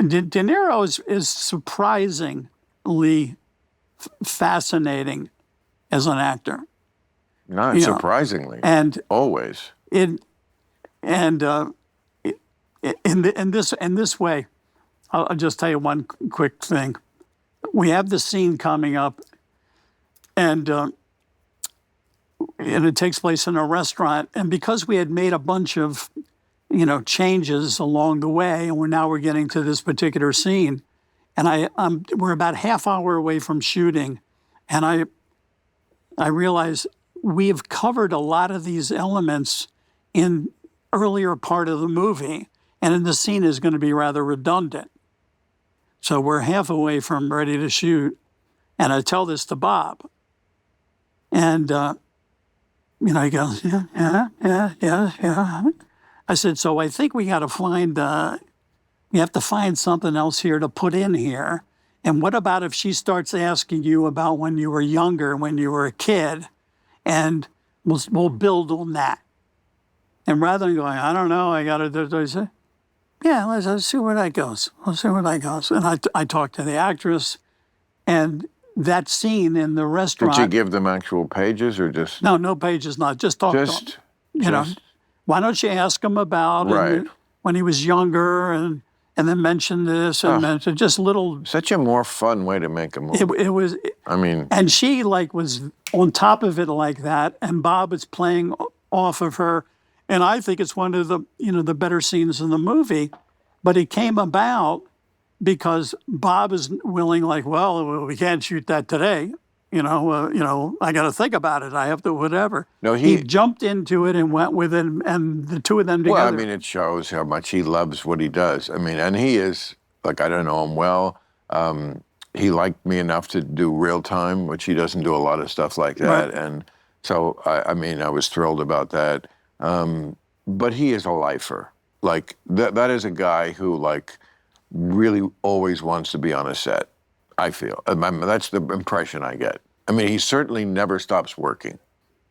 De Niro is surprisingly fascinating as an actor. Not surprisingly, and always. In this way, I'll just tell you one quick thing. We have the scene coming up, and it takes place in a restaurant. And because we had made a bunch of, changes along the way, and we're getting to this particular scene, and we're about half hour away from shooting, and I realize we have covered a lot of these elements in earlier part of the movie, and in the scene is going to be rather redundant. So we're half away from ready to shoot, and I tell this to Bob, and he goes, yeah. I said, so I think we got to we have to find something else here to put in here. And what about if she starts asking you about when you were younger, when you were a kid, and we'll build on that. And rather than going, I don't know, I got to do, I say, yeah, let's see where that goes. Let's see where that goes. And I talked to the actress, and that scene in the restaurant. Did you give them actual pages or just? No pages, not. Just talk to them. Why don't you ask him about when he was younger and then mention this and mention just little. Such a more fun way to make a movie. It was. And she was on top of it like that, and Bob is playing off of her, and I think it's one of the the better scenes in the movie, but it came about because Bob is willing, well, we can't shoot that today. I got to think about it. I have to whatever. No, he jumped into it and went with it, and the two of them together. Well, it shows how much he loves what he does. And he is, I don't know him well. He liked me enough to do real time, which he doesn't do a lot of stuff like that. Right. And so, I was thrilled about that. But he is a lifer. That is a guy who, really always wants to be on a set, I feel. That's the impression I get. He certainly never stops working.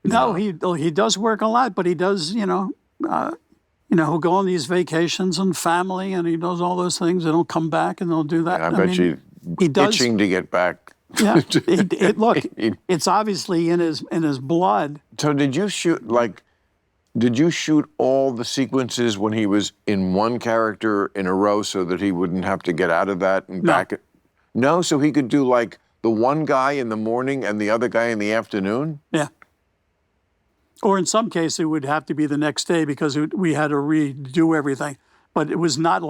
No, he does work a lot, but he does, he'll go on these vacations and family, and he does all those things, and he'll come back and they'll do that. I bet you itching to get back. Yeah, look, it's obviously in his blood. So did you shoot all the sequences when he was in one character in a row so that he wouldn't have to get out of that and back it? No, so he could do the one guy in the morning and the other guy in the afternoon? Yeah. Or in some cases, it would have to be the next day because we had to redo everything. But it was not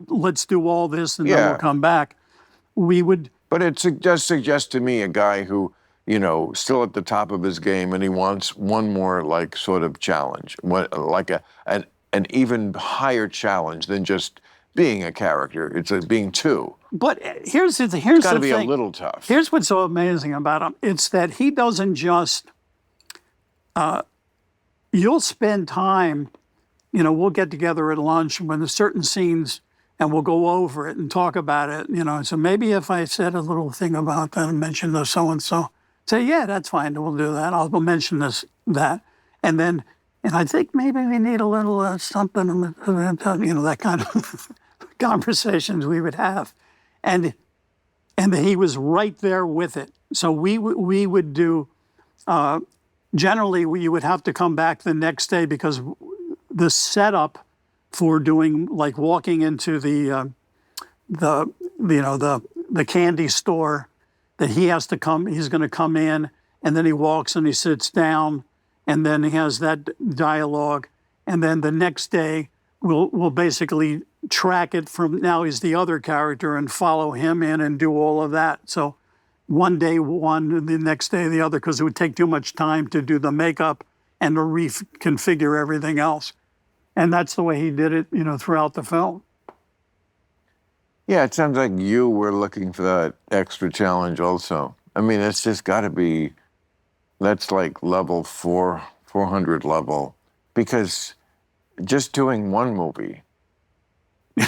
let's do all this and then we'll come back. We would. But it does suggest to me a guy who, still at the top of his game, and he wants one more sort of challenge, an even higher challenge than just being a character. It's being two. But here's the thing. It's got to be a little tough. Here's what's so amazing about him. It's that he doesn't just. You'll spend time. We'll get together at lunch when there's certain scenes, and we'll go over it and talk about it. So maybe if I said a little thing about that and mentioned the so and so. Say, yeah, that's fine. We'll do that. I'll mention that. And I think maybe we need a little something, that kind of conversations we would have. And he was right there with it. So we would do, generally you would have to come back the next day because the setup for doing, walking into the candy store, that he's going to come in, and then he walks and he sits down, and then he has that dialogue, and then the next day we'll basically track it from now he's the other character and follow him in and do all of that. So one day one, and the next day the other, because it would take too much time to do the makeup and to reconfigure everything else. And that's the way he did it, throughout the film. Yeah, it sounds like you were looking for that extra challenge also. It's just got to be, that's level 400 level, because just doing one movie,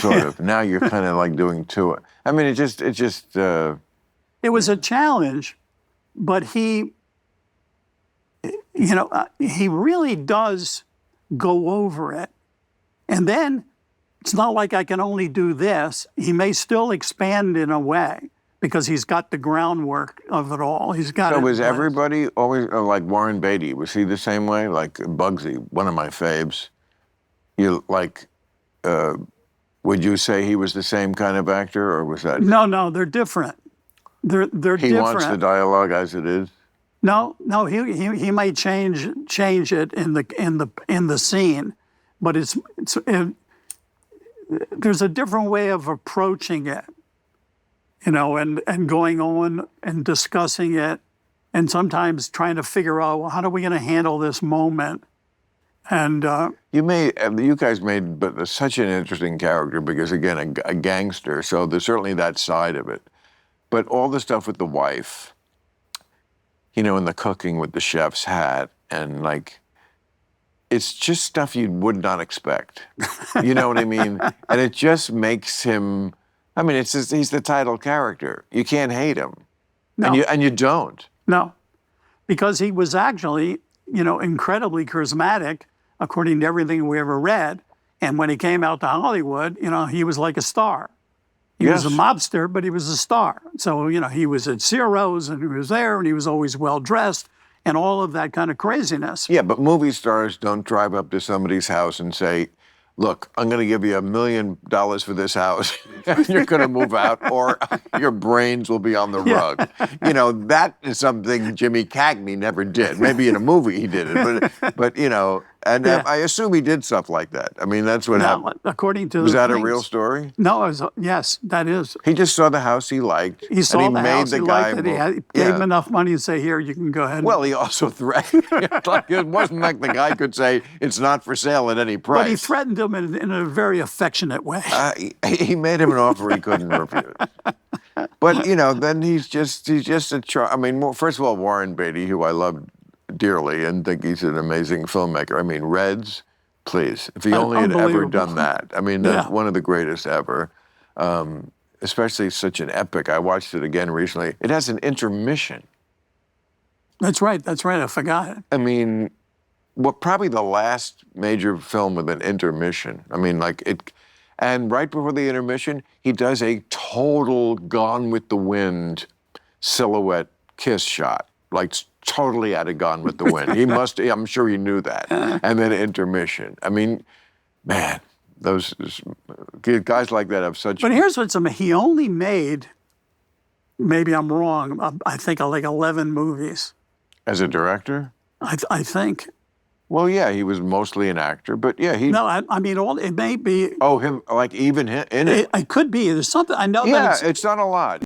sort of, now you're kind of doing two. It just. It was a challenge, but he really does go over it. And then it's not like I can only do this. He may still expand in a way because he's got the groundwork of it all. He's got. So it was in place. everybody always like Warren Beatty? Was he the same way? Like Bugsy, one of my faves. You like? Would you say he was the same kind of actor, or was that? No, they're different. They're He different. wants the dialogue as it is. No, he might change it in the scene, but there's a different way of approaching it, and going on and discussing it, and sometimes trying to figure out, well, how are we going to handle this moment? And You guys made such an interesting character because, again, a gangster. So there's certainly that side of it, but all the stuff with the wife, and the cooking with the chef's hat, and like, it's just stuff you would not expect. You know what I mean? And it just makes him. I mean, he's the title character. You can't hate him, no, and you don't. no, because he was actually, incredibly charismatic, according to everything we ever read. And when he came out to Hollywood, he was like a star. He was a mobster, but he was a star. So, he was at Ciro's and he was there and he was always well dressed and all of that kind of craziness. Yeah, but movie stars don't drive up to somebody's house and say, look, I'm going to give you $1 million for this house and you're going to move out or your brains will be on the rug. That is something Jimmy Cagney never did. Maybe in a movie he did it, but and I assume he did stuff like that. I mean, that's what happened. According to Was that things. a real story? No, yes, that is. He just saw the house he liked. He saw and he the made house the he guy liked it. He gave him enough money to say, here, you can go ahead. Well, he also threatened. It wasn't like the guy could say, it's not for sale at any price. But he threatened him in a very affectionate way. He made him an offer he couldn't refuse. But, then he's just I mean, first of all, Warren Beatty, who I love dearly and think he's an amazing filmmaker. I mean, Reds, please. If he only had ever done that. I mean, that's one of the greatest ever. Especially such an epic. I watched it again recently. It has an intermission. That's right. I forgot it. I mean, probably the last major film with an intermission. I mean, like it, and right before the intermission, he does a total Gone with the Wind silhouette kiss shot, like totally out of Gone with the Wind. I'm sure he knew that. And then intermission. I mean, man, those guys like that have such. But here's what's amazing. He only made, maybe I'm wrong, I think like 11 movies. As a director? I think. Well, yeah, he was mostly an actor, but yeah, he. No, I mean, it may be. Oh, him, like even in it. It could be. There's something I know. Yeah, that it's not a lot.